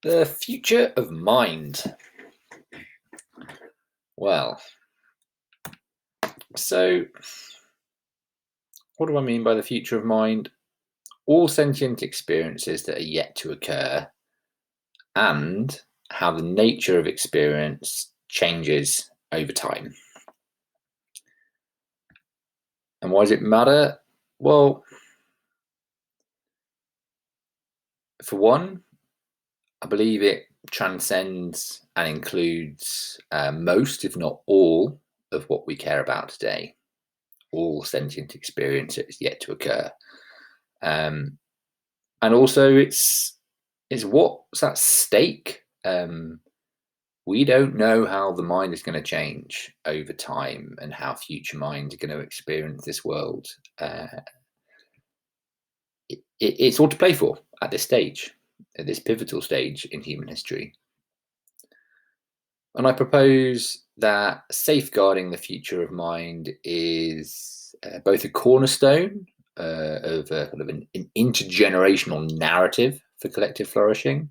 The future of mind. Well, so what do I mean by the future of mind? All sentient experiences that are yet to occur and how the nature of experience changes over time. And why does it matter? Well, for one, I believe it transcends and includes most, if not all, of what we care about today. All sentient experiences yet to occur. And also it's what's at stake. We don't know how the mind is going to change over time and how future minds are going to experience this world. It's all to play for at this stage, at this pivotal stage in human history. And I propose that safeguarding the future of mind is both a cornerstone of kind of an intergenerational narrative for collective flourishing,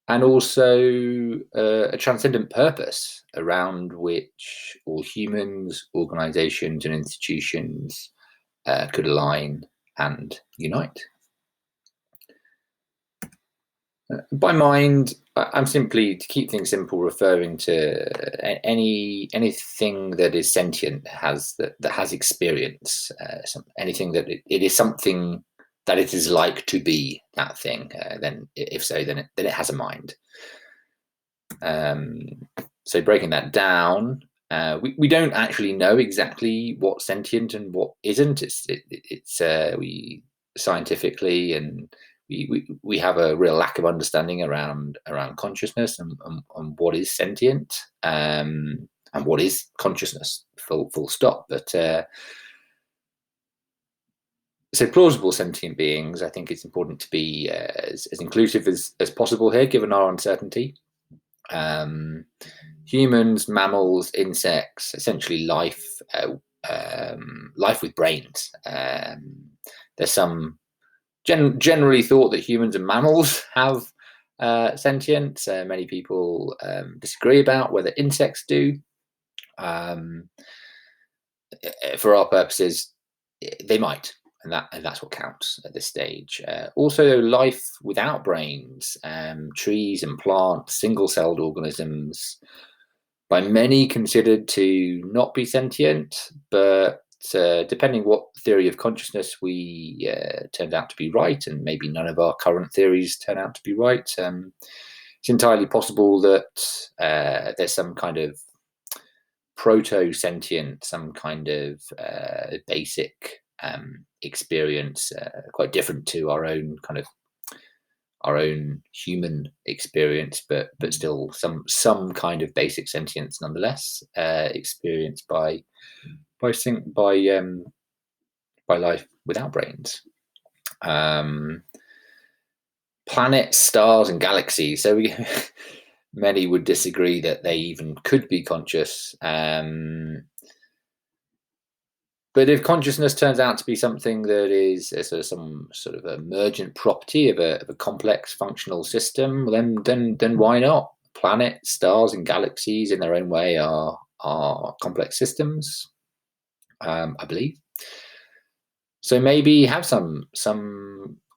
and also a transcendent purpose around which all humans, organizations, and institutions could align and unite. By mind, I'm simply, to keep things simple, referring to anything that is sentient, that has experience, anything that it is something that it is like to be that thing. Then, if so, then it has a mind. So breaking that down, we don't actually know exactly what's sentient and what isn't. We scientifically and we have a real lack of understanding around consciousness and what is sentient and what is consciousness. Full stop. But so plausible sentient beings, I think it's important to be as inclusive as possible here, given our uncertainty. Humans, mammals, insects, essentially life with brains. There's some generally thought that humans and mammals have sentience. Many people disagree about whether insects do. For our purposes, they might. And that's what counts at this stage. Also, life without brains, trees and plants, single-celled organisms, by many considered to not be sentient, but depending what theory of consciousness we turned out to be right, and maybe none of our current theories turn out to be right, it's entirely possible that there's some kind of proto-sentient, some kind of basic experience, quite different to our own human experience, but still some kind of basic sentience nonetheless, experienced by life without brains. Planets, stars, and galaxies. So many would disagree that they even could be conscious. But if consciousness turns out to be something that is some sort of emergent property of a complex functional system, then why not? Planets, stars, and galaxies, in their own way, are complex systems, I believe. So maybe have some sort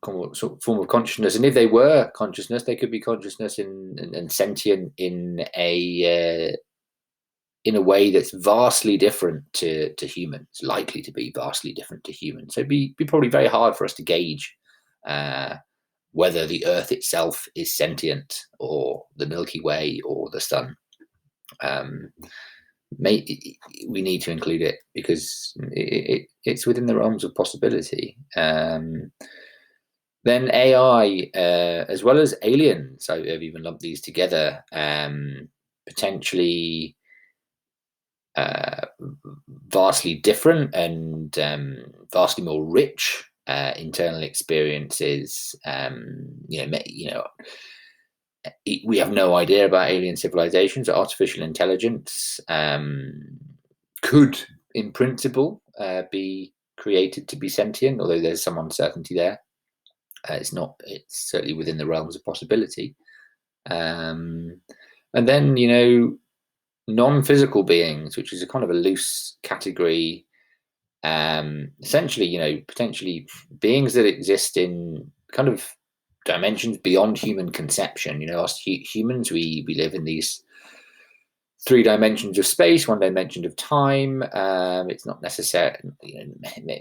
of form of consciousness, and if they were consciousness, they could be consciousness and sentient in a way that's vastly different to humans, likely to be vastly different to humans. So it'd be probably very hard for us to gauge whether the Earth itself is sentient, or the Milky Way, or the Sun. We need to include it because it's within the realms of possibility. Then AI, as well as aliens, I've even lumped these together, potentially vastly different and vastly more rich internal experiences. We have no idea about alien civilizations. Artificial intelligence could, in principle, be created to be sentient, although there's some uncertainty there. It's certainly within the realms of possibility. Um, and then, non-physical beings, which is a kind of a loose category. Essentially, potentially beings that exist in kind of dimensions beyond human conception. Us humans, we live in these three dimensions of space, one dimension of time. It's not necessary.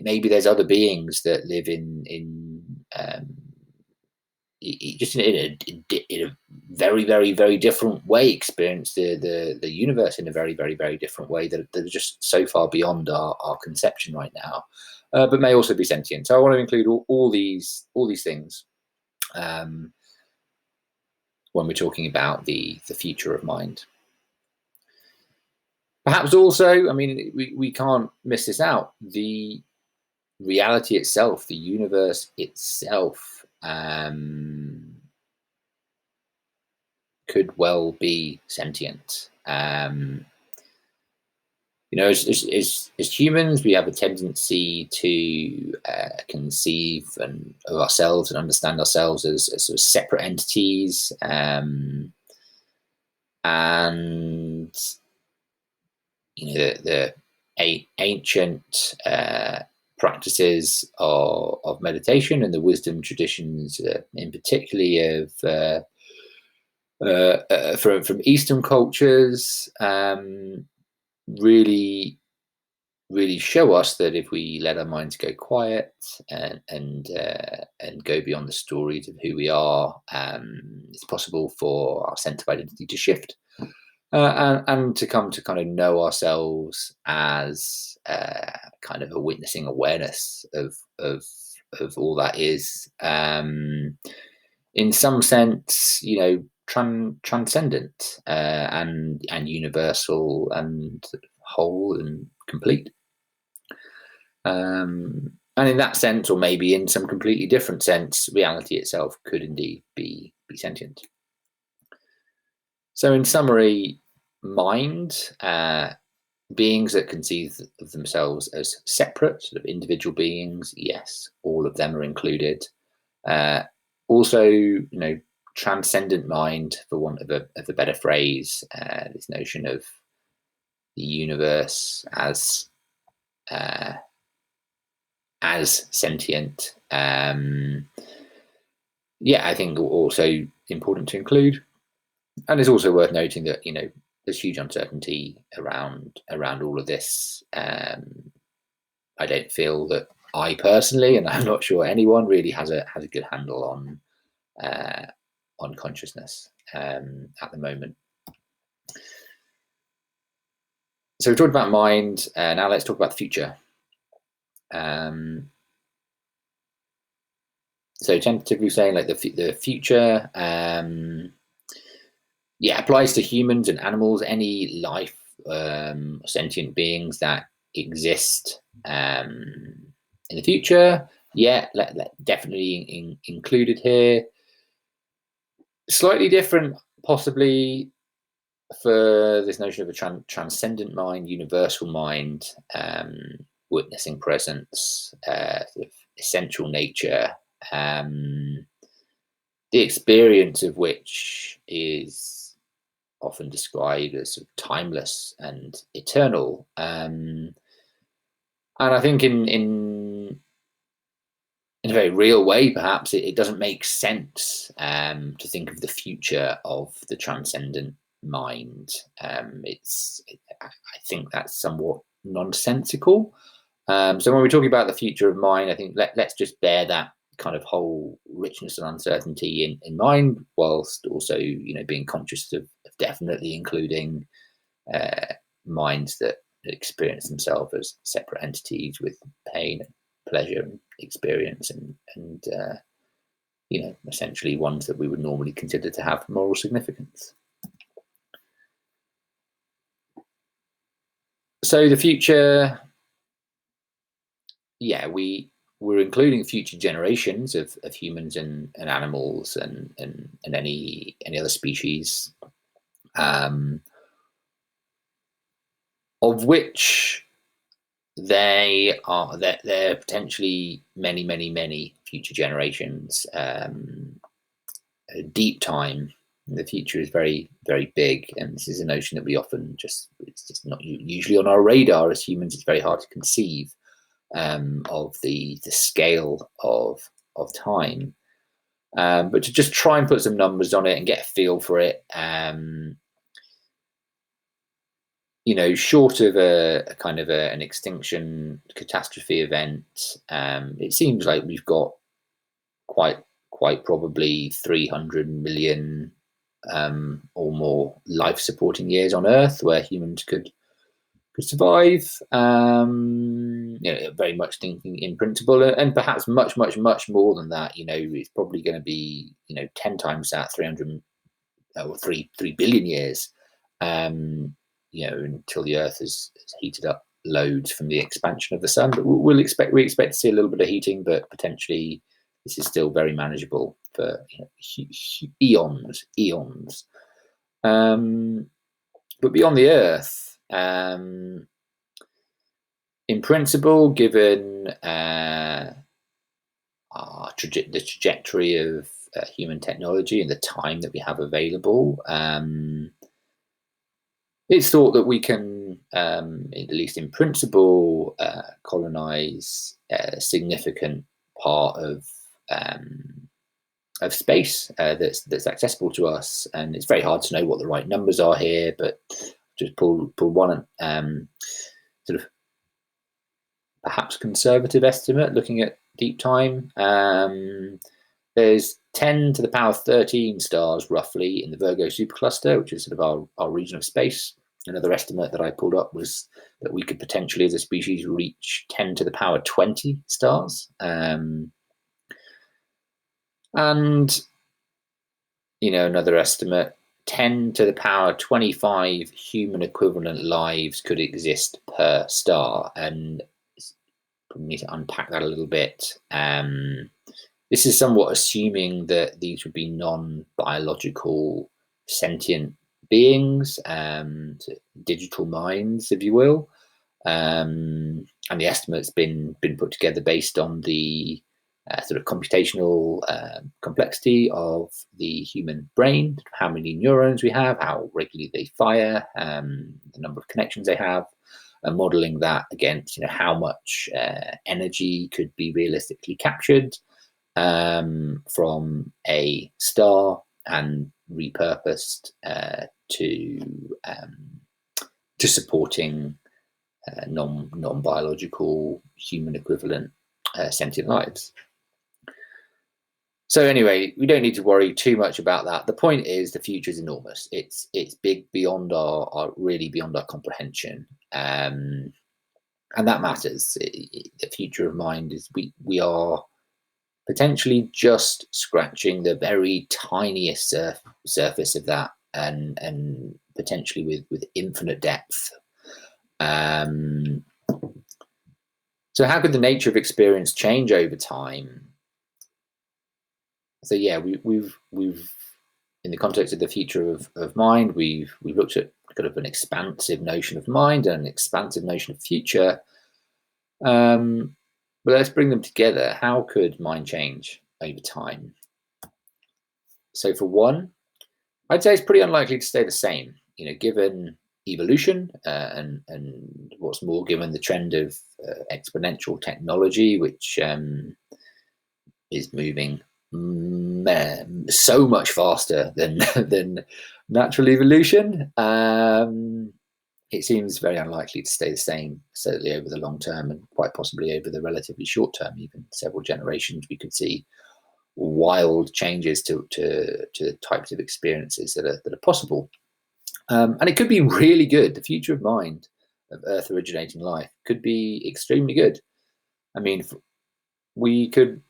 Maybe there's other beings that live in just in a very, very, very different way, experience the universe in a very, very, very different way that are just so far beyond our conception right now, but may also be sentient. So I want to include all these things when we're talking about the future of mind. Perhaps also, we can't miss this out, the reality itself, the universe itself, could well be sentient. As humans, we have a tendency to conceive of ourselves and understand ourselves as sort of separate entities, and the ancient practices of meditation and the wisdom traditions, in particularly from Eastern cultures, really show us that if we let our minds go quiet and go beyond the stories of who we are, it's possible for our sense of identity to shift, and to come to kind of know ourselves as kind of a witnessing awareness of all that is, in some sense, transcendent, and universal and whole and complete. And in that sense, or maybe in some completely different sense, reality itself could indeed be sentient. So in summary, mind, beings that conceive of themselves as separate, sort of individual beings, yes, all of them are included. Also, transcendent mind, for want of a better phrase, this notion of the universe as sentient. I think also important to include. And it's also worth noting that there's huge uncertainty around all of this. I don't feel that I personally, and I'm not sure anyone really has a good handle on consciousness at the moment. So we talked about mind, now let's talk about the future. So tentatively saying, like, the future, applies to humans and animals, any life, sentient beings that exist in the future. Definitely included here. Slightly different, possibly, for this notion of a transcendent mind, universal mind, witnessing presence, sort of essential nature, the experience of which is often described as sort of timeless and eternal. And I think in a very real way, perhaps it doesn't make sense to think of the future of the transcendent mind. I think that's somewhat nonsensical. So when we're talking about the future of mind, I think let's just bear that kind of whole richness and uncertainty in mind, whilst also being conscious of definitely including minds that experience themselves as separate entities with pain and pleasure and experience, and essentially ones that we would normally consider to have moral significance. So the future, we're including future generations of humans and animals and any other species, of which there are potentially many future generations, deep time, The future is very, very big, and this is a notion that we often it's just not usually on our radar as humans. It's very hard to conceive of the scale of time. But to just try and put some numbers on it and get a feel for it, short of a kind of an extinction catastrophe event, it seems like we've got quite probably 300 million or more life supporting years on Earth where humans could survive. Very much thinking in principle, and perhaps much more than that. It's probably going to be 10 times that, 300 or 3 billion years. Until the Earth has heated up loads from the expansion of the sun. But we expect to see a little bit of heating, but potentially this is still very manageable for eons. But beyond the Earth, in principle, given the trajectory of human technology and the time that we have available, it's thought that we can, at least in principle, colonize a significant part of space that's accessible to us. And it's very hard to know what the right numbers are here, but just pull one sort of perhaps conservative estimate looking at deep time. There's 10 to the power 13 stars roughly in the Virgo supercluster, which is sort of our region of space. Another estimate that I pulled up was that we could potentially as a species reach 10 to the power 20 stars. And another estimate, 10 to the power 25 human equivalent lives could exist per star. And we need to unpack that a little bit. This is somewhat assuming that these would be non-biological sentient beings, digital minds, if you will. And the estimate's been put together based on the sort of computational complexity of the human brain, how many neurons we have, how regularly they fire, the number of connections they have, and modeling that against how much energy could be realistically captured from a star and repurposed to supporting non-biological human equivalent sentient lives. So anyway, we don't need to worry too much about that. The point is the future is enormous. It's big beyond our comprehension, and that matters. The future of mind is we are potentially just scratching the very tiniest surface of that, and potentially with infinite depth. So how could the nature of experience change over time? So yeah, we've in the context of the future of mind, we've looked at kind of an expansive notion of mind and an expansive notion of future. But let's bring them together. How could mind change over time? So for one, I'd say it's pretty unlikely to stay the same. Given evolution and what's more, given the trend of exponential technology, which is moving so much faster than natural evolution, it seems very unlikely to stay the same, certainly over the long term, and quite possibly over the relatively short term, even several generations. We could see wild changes to types of experiences that are possible. And it could be really good. The future of mind, of Earth originating life, could be extremely good. I mean, we could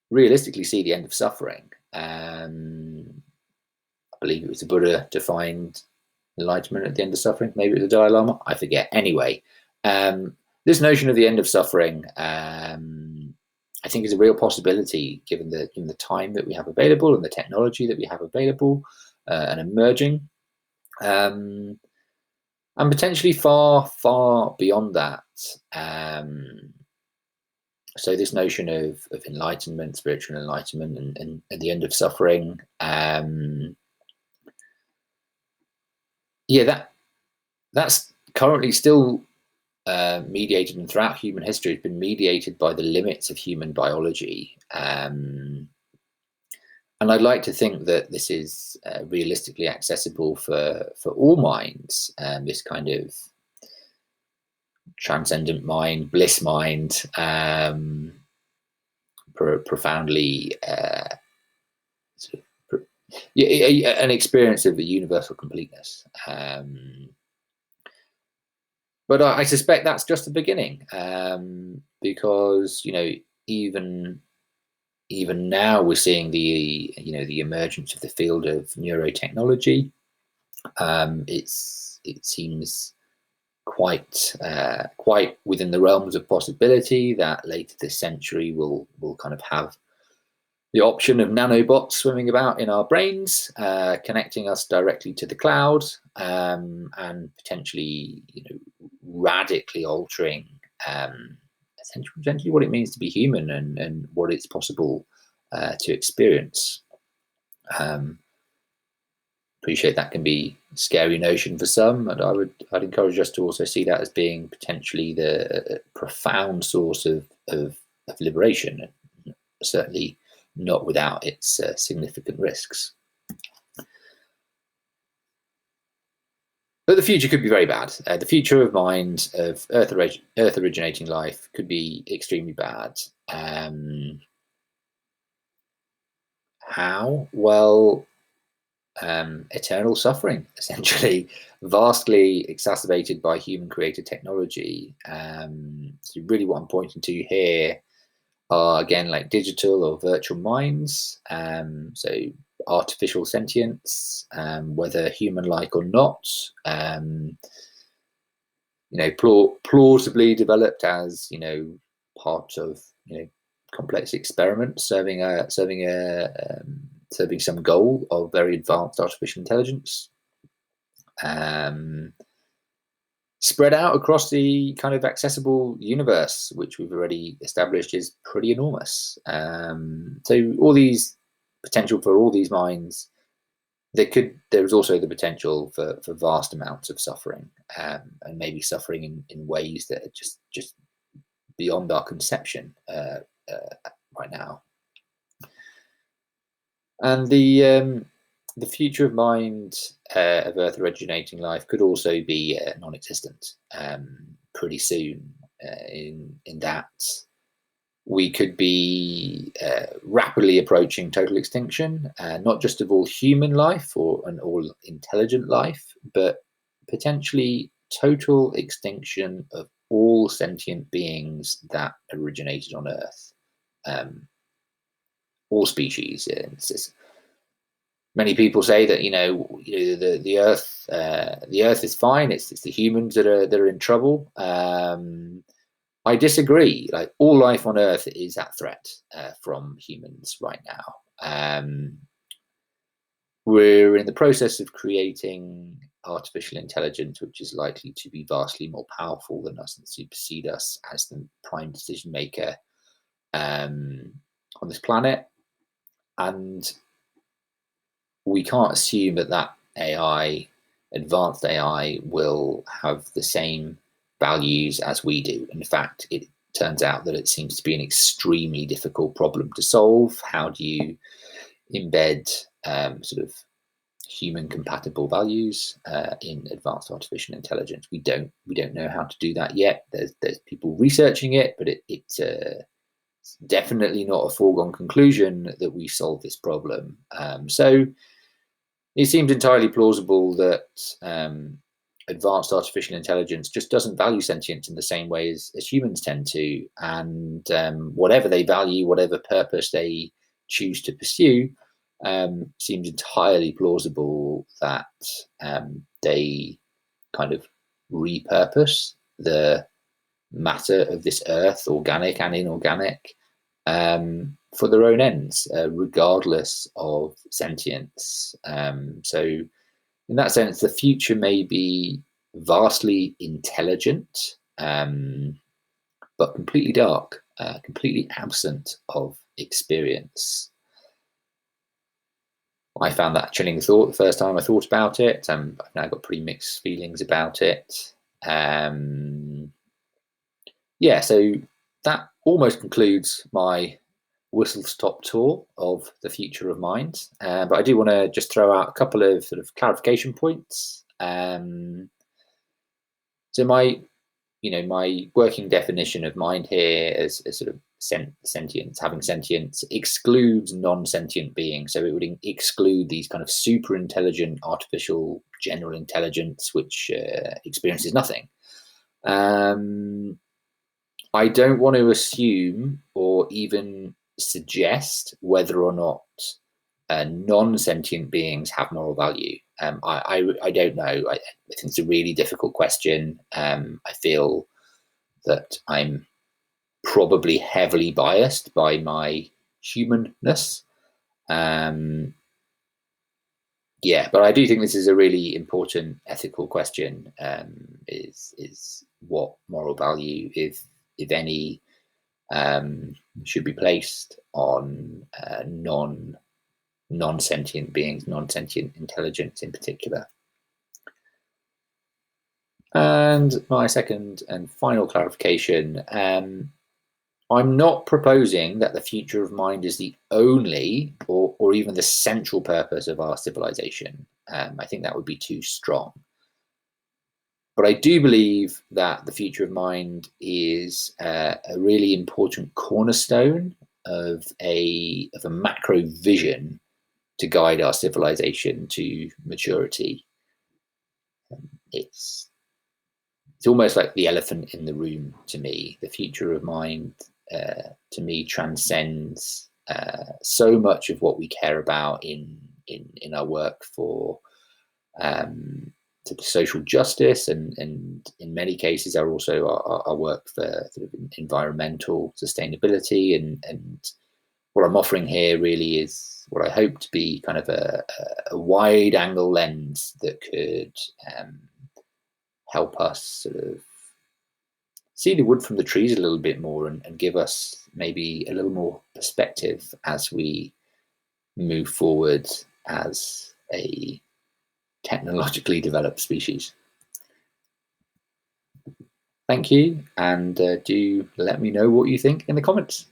realistically see the end of suffering. I believe it was the Buddha defined enlightenment at the end of suffering. Maybe it was the Dalai Lama. I forget. Anyway, this notion of the end of suffering, I think, is a real possibility given the time that we have available and the technology that we have available and emerging. And potentially far beyond that. So this notion of enlightenment, spiritual enlightenment, and the end of suffering, Yeah, that's currently still mediated, and throughout human history, has been mediated by the limits of human biology. And I'd like to think that this is realistically accessible for all minds. This kind of transcendent mind, bliss mind, profoundly sort of, yeah, an experience of the universal completeness. But I suspect that's just the beginning, because even even now we're seeing the emergence of the field of neurotechnology. It seems quite within the realms of possibility that later this century we'll kind of have the option of nanobots swimming about in our brains, connecting us directly to the cloud, and potentially, radically altering essentially what it means to be human, and what it's possible to experience. Um, Appreciate that can be a scary notion for some, and I'd encourage us to also see that as being potentially the profound source of liberation, certainly not without its significant risks. But the future could be very bad. The future of mind, of Earth originating life, could be extremely bad. How? Well, eternal suffering, essentially, vastly exacerbated by human created technology. So, really, what I'm pointing to here are, again, like digital or virtual minds. So, artificial sentience, whether human like or not. Plausibly developed as part of complex experiments serving some goal of very advanced artificial intelligence, um, spread out across the kind of accessible universe, which we've already established is pretty enormous. So all these potential for all these minds, there's also the potential for vast amounts of suffering, and maybe suffering in ways that are just beyond our conception right now. And the future of mind, of Earth originating life, could also be non-existent pretty soon. In that we could be rapidly approaching total extinction, not just of all human life and all intelligent life, but potentially total extinction of all sentient beings that originated on Earth, all species. Many people say that the Earth is fine. It's the humans that are in trouble. I disagree. Like, all life on Earth is at threat from humans right now. We're in the process of creating artificial intelligence, which is likely to be vastly more powerful than us and supersede us as the prime decision maker on this planet. And we can't assume that advanced AI, will have the same values as we do. In fact, it turns out that it seems to be an extremely difficult problem to solve. How do you embed sort of human compatible values in advanced artificial intelligence? We don't know how to do that yet. There's people researching it, but it's definitely not a foregone conclusion that we solve this problem. So it seems entirely plausible that advanced artificial intelligence just doesn't value sentience in the same way as humans tend to. And whatever they value, whatever purpose they choose to pursue, seems entirely plausible that they kind of repurpose the matter of this earth, organic and inorganic, for their own ends, regardless of sentience. So, in that sense, the future may be vastly intelligent, but completely dark, completely absent of experience. I found that a chilling thought the first time I thought about it. I've now got pretty mixed feelings about it. Um, yeah, so that almost concludes my whistle-stop tour of the future of mind. But I do want to just throw out a couple of sort of clarification points. So my working definition of mind here as sort of sentience, having sentience, excludes non-sentient beings. So it would exclude these kind of super intelligent artificial general intelligence, which experiences nothing. I don't want to assume or even suggest whether or not non-sentient beings have moral value. I don't know. I think it's a really difficult question. I feel that I'm probably heavily biased by my humanness. Um, yeah, but I do think this is a really important ethical question. Is what moral value, if any, should be placed on non-sentient beings, non-sentient intelligence in particular. And my second and final clarification, I'm not proposing that the future of mind is the only or even the central purpose of our civilization. I think that would be too strong. But I do believe that the future of mind is a really important cornerstone of a macro vision to guide our civilization to maturity. It's almost like the elephant in the room to me. The future of mind, to me, transcends so much of what we care about in our work for social justice, and in many cases, are also our work for sort of environmental sustainability. And what I'm offering here really is what I hope to be kind of a wide angle lens that could help us sort of see the wood from the trees a little bit more, and give us maybe a little more perspective as we move forward as a technologically developed species. Thank you, and do let me know what you think in the comments.